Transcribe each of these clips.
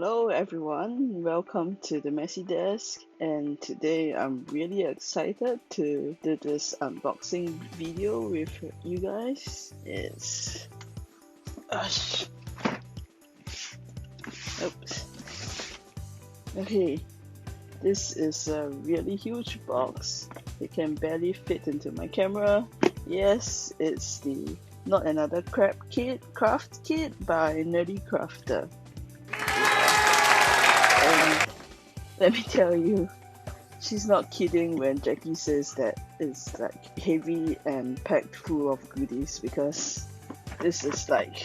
Hello everyone, welcome to the Messy Desk, and today I'm really excited to do this unboxing video with you guys. Oops. Okay, this is a really huge box. It can barely fit into my camera. Yes, it's the Not Another Craft Kit by NerdECrafter. And let me tell you, she's not kidding when Jackie says that it's like heavy and packed full of goodies, because this is like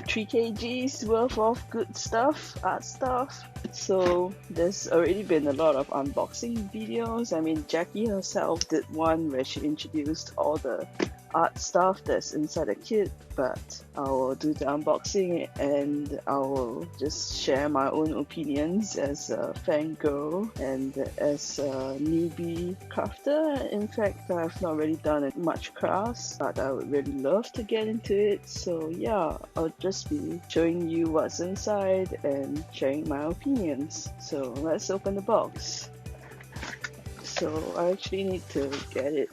3 kgs worth of good stuff, art stuff. So there's already been a lot of unboxing videos. I mean, Jackie herself did one where she introduced all the art stuff that's inside the kit, but I will do the unboxing and I will just share my own opinions as a fangirl and as a newbie crafter. In fact, I've not really done much crafts, but I would really love to get into it. So yeah, I'll just be showing you what's inside and sharing my opinions. So let's open the box. So I actually need to get it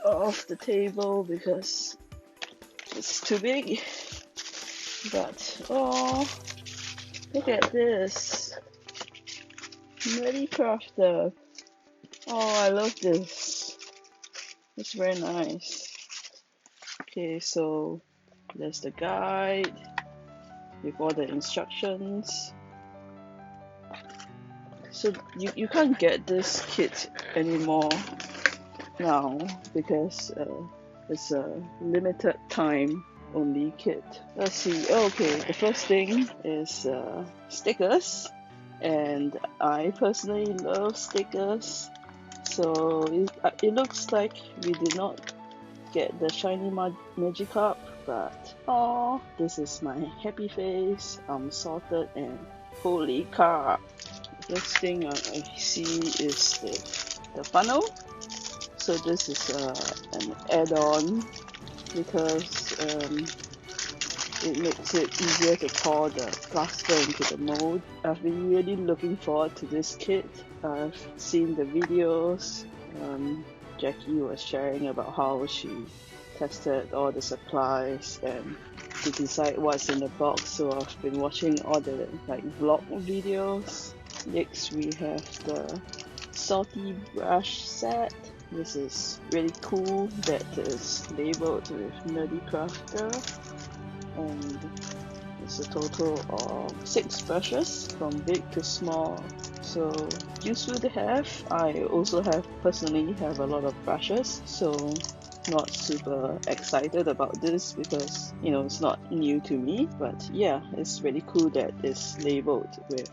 off the table because it's too big. But oh, look at this, NerdECrafter. Oh, I love this. It's very nice. Okay, so there's the guide with all the instructions. So you can't get this kit anymore now because it's a limited time only kit. Let's see. Okay, the first thing is stickers, and I personally love stickers. So it looks like we did not get the shiny magic cup, but oh, this is my happy face. I'm sorted and holy crap. The first thing I see is the funnel. So this is an add-on because it makes it easier to pour the plaster into the mold. I've been really looking forward to this kit. I've seen the videos. Jackie was sharing about how she tested all the supplies and to decide what's in the box. So I've been watching all the vlog videos. Next we have the salty brush set. This is really cool that it's labeled with NerdECrafter, and it's a total of 6 brushes from big to small, so useful to have. I also personally have a lot of brushes, so not super excited about this because it's not new to me, but yeah, it's really cool that it's labeled with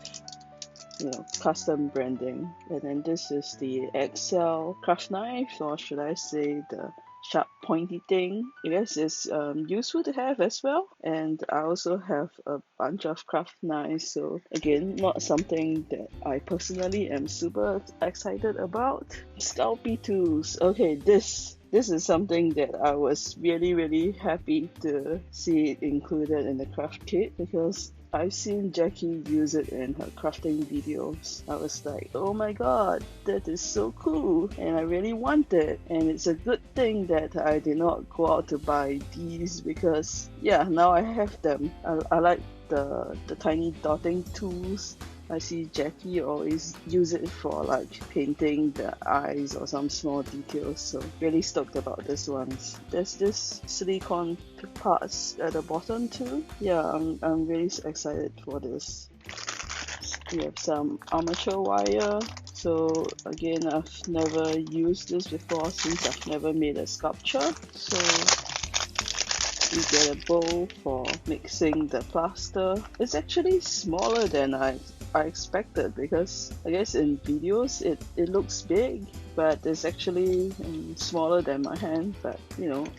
custom branding. And then this is the XL craft knife, or should I say the sharp pointy thing. I guess it's useful to have as well. And I also have a bunch of craft knives, so again, not something that I personally am super excited about. Scalpie Tools. Okay, this is something that I was really happy to see it included in the craft kit, because I've seen Jackie use it in her crafting videos. I was like, oh my god, that is so cool, and I really want it. And it's a good thing that I did not go out to buy these, because yeah, now I have them. I like the tiny dotting tools. I see Jackie always use it for like painting the eyes or some small details, so really stoked about this one. There's this silicone parts at the bottom too. Yeah, I'm really excited for this. We have some armature wire. So again, I've never used this before since I've never made a sculpture. So you get a bowl for mixing the plaster. It's actually smaller than I expected, because I guess in videos it looks big, but it's actually smaller than my hand. But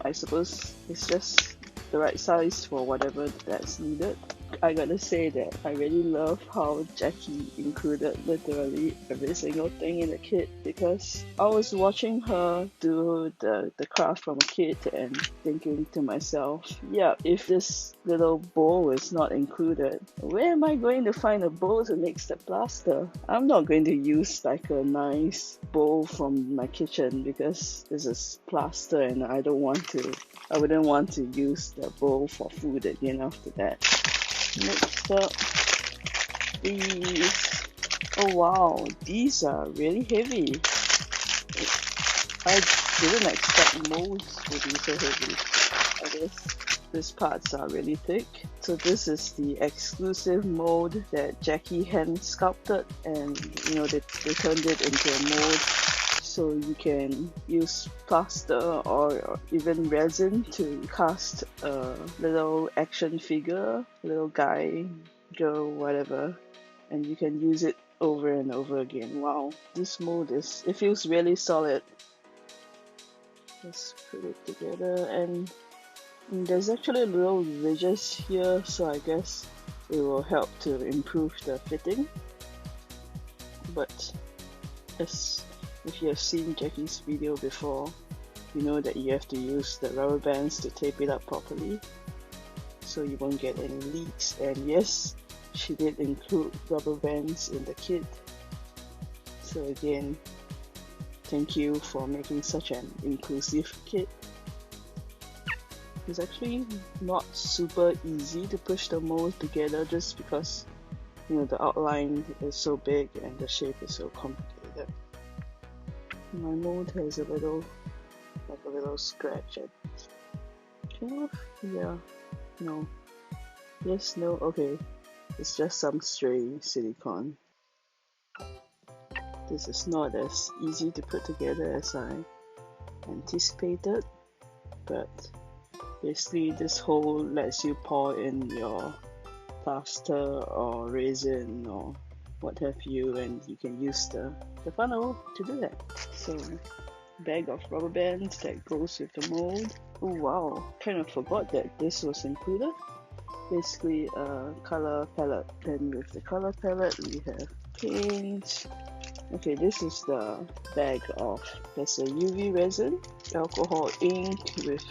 I suppose it's just the right size for whatever that's needed. I gotta say that I really love how Jackie included literally every single thing in the kit, because I was watching her do the craft from a kit and thinking to myself, yeah, if this little bowl is not included, where am I going to find a bowl to mix the plaster? I'm not going to use like a nice bowl from my kitchen because this is plaster and I wouldn't want to use the bowl for food again after that. Next up, these. Oh wow, these are really heavy. I didn't expect molds to be so heavy. I guess these parts are really thick. So this is the exclusive mold that Jackie hand sculpted, and you know, they turned it into a mold. So you can use plaster or even resin to cast a little action figure, little guy, girl, whatever, and you can use it over and over again. Wow, this mold it feels really solid. Let's put it together, and there's actually little ridges here, so I guess it will help to improve the fitting. But if you have seen Jackie's video before, you know that you have to use the rubber bands to tape it up properly so you won't get any leaks. And yes, she did include rubber bands in the kit. So again, thank you for making such an inclusive kit. It's actually not super easy to push the mold together just because, you know, the outline is so big and the shape is so complicated. My mold has a little scratch at kind of, yeah, no, yes, no, okay, it's just some stray silicone. This is not as easy to put together as I anticipated, but basically this hole lets you pour in your plaster or resin or what have you, and you can use the funnel to do that. So, bag of rubber bands that goes with the mold. Oh wow, kind of forgot that this was included. Basically a color palette. Then with the color palette we have paints. Okay, this is the bag of, there's a UV resin, alcohol ink with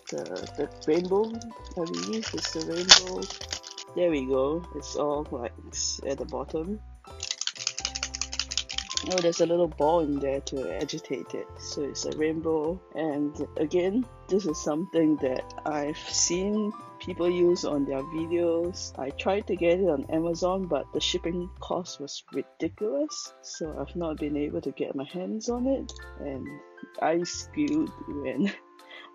the rainbow, I believe it's the rainbow. There we go, it's all like at the bottom. Oh, there's a little ball in there to agitate it, so it's a rainbow. And again, this is something that I've seen people use on their videos. I tried to get it on Amazon, but the shipping cost was ridiculous, so I've not been able to get my hands on it, and I spewed when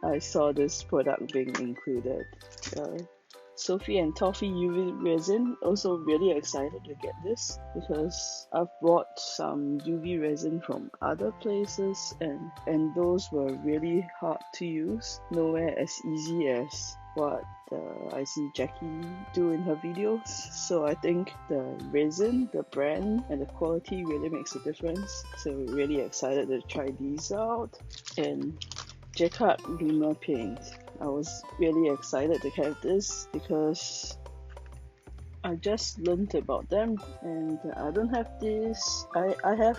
I saw this product being included. Sophie and Toffee UV resin, also really excited to get this because I've bought some UV resin from other places, and those were really hard to use, nowhere as easy as what I see Jackie do in her videos. So I think the resin, the brand, and the quality really makes a difference. So really excited to try these out. And Jacquard Luma paint. I was really excited to have this because I just learned about them, and I don't have this. I have,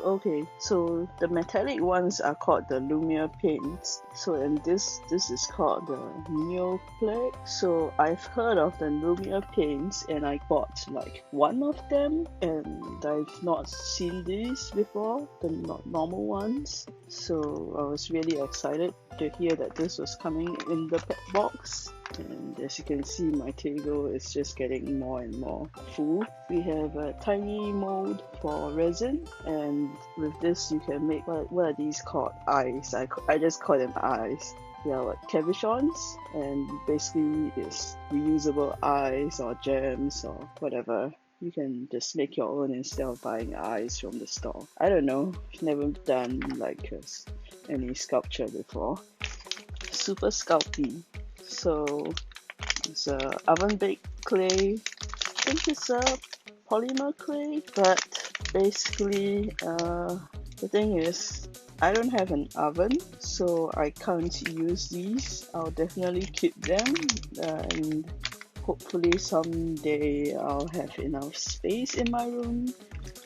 okay, so the metallic ones are called the Lumia paints. So, and this is called the Neoplex. So I've heard of the Lumia paints and I bought like one of them, and I've not seen these before, the normal ones. So I was really excited to hear that this was coming in the box. And as you can see, my table is just getting more and more full. We have a tiny mold for resin, and with this you can make, what are these called? Eyes. I just call them eyes. They are like cabochons, and basically it's reusable eyes or gems or whatever. You can just make your own instead of buying eyes from the store. I don't know, I've never done like any sculpture before. Super Sculpey. So it's a oven baked clay. I think it's a polymer clay, but basically the thing is I don't have an oven, so I can't use these. I'll definitely keep them and hopefully someday I'll have enough space in my room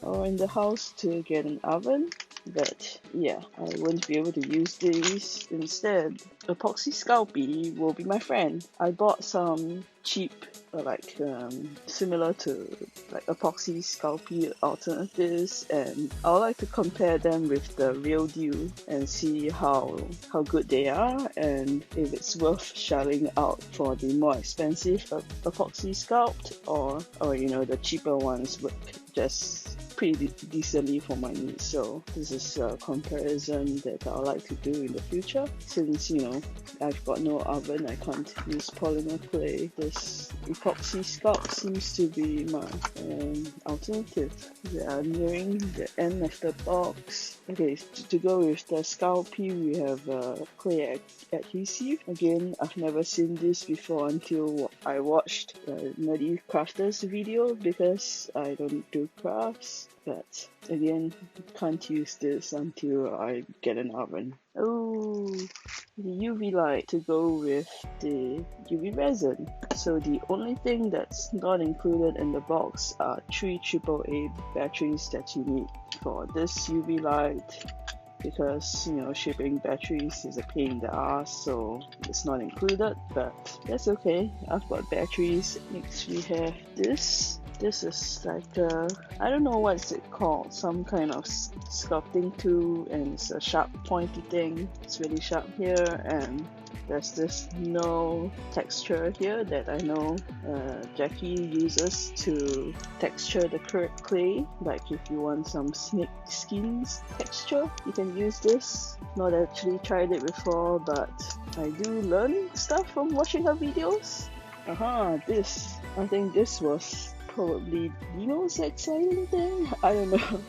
or in the house to get an oven. But yeah, I won't be able to use these. Instead, epoxy Scalpie will be my friend. I bought some cheap, similar to like epoxy Scalpie alternatives, and I would like to compare them with the real deal and see how good they are, and if it's worth shelling out for the more expensive epoxy sculpt, or you know, the cheaper ones work just pretty decently for my needs. So this is a comparison that I would like to do in the future. Since, you know, I've got no oven, I can't use polymer clay. This epoxy sculpt seems to be my alternative. We are nearing the end of the box. Okay, to go with the Scalpie, we have clay adhesive. Again, I've never seen this before until I watched NerdECrafter's video, because I don't do crafts. But again, can't use this until I get an oven. Oh, the UV light to go with the UV resin. So the only thing that's not included in the box are 3 AAA batteries that you need for this UV light, because, you know, shipping batteries is a pain in the ass, so it's not included, but that's okay. I've got batteries. Next we have this. This is like I don't know what's it called, some kind of sculpting tool, and it's a sharp pointy thing. It's really sharp here, and there's this no texture here that I know Jackie uses to texture the clay. Like if you want some snake skins texture, you can use this. Not actually tried it before, but I do learn stuff from watching her videos. This. I think this was probably the most exciting thing. I don't know.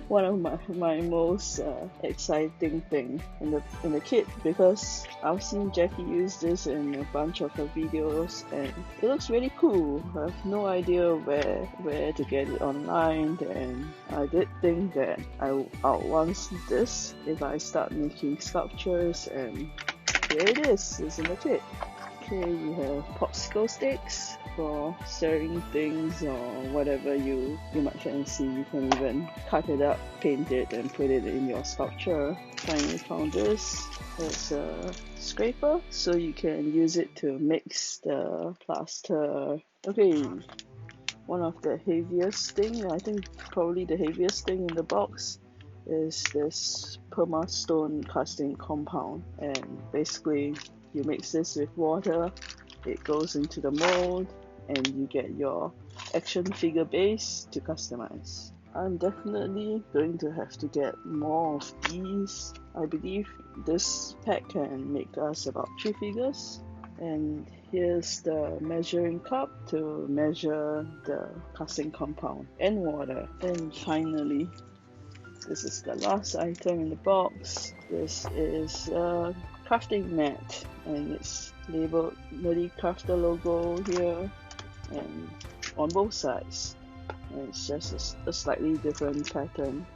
One of my most exciting thing in the kit, because I've seen Jackie use this in a bunch of her videos and it looks really cool. I have no idea where to get it online, and I did think that I'll want this if I start making sculptures, and here it is. It's in the kit. Okay, you have popsicle sticks for stirring things or whatever you might fancy. You can even cut it up, paint it, and put it in your sculpture. Finally found this. It's a scraper, so you can use it to mix the plaster. Okay, one of the heaviest thing, I think probably the heaviest thing in the box, is this Permastone casting compound, and basically you mix this with water, it goes into the mold, and you get your action figure base to customize. I'm definitely going to have to get more of these. I believe this pack can make us about 3 figures. And here's the measuring cup to measure the casting compound and water. And finally, this is the last item in the box. This is a crafting mat, and it's labeled NerdECrafter logo here and on both sides, and it's just a slightly different pattern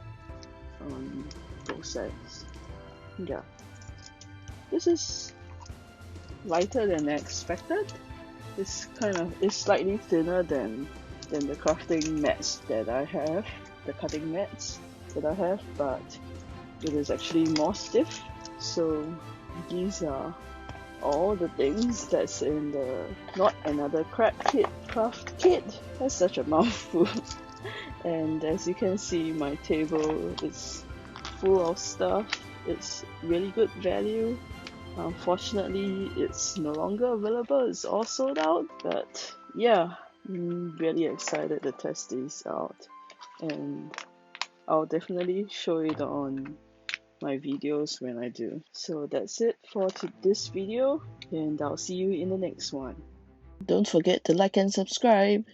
on both sides. Yeah, this is lighter than I expected. It's slightly thinner than the crafting mats that I have, the cutting mats that I have, but it is actually more stiff. So these are all the things that's in the not another craft kit. That's such a mouthful. And as you can see, my table is full of stuff. It's really good value. Unfortunately, it's no longer available. It's all sold out. But yeah, I'm really excited to test these out, and I'll definitely show it on my videos when I do. So that's it for this video, and I'll see you in the next one. Don't forget to like and subscribe.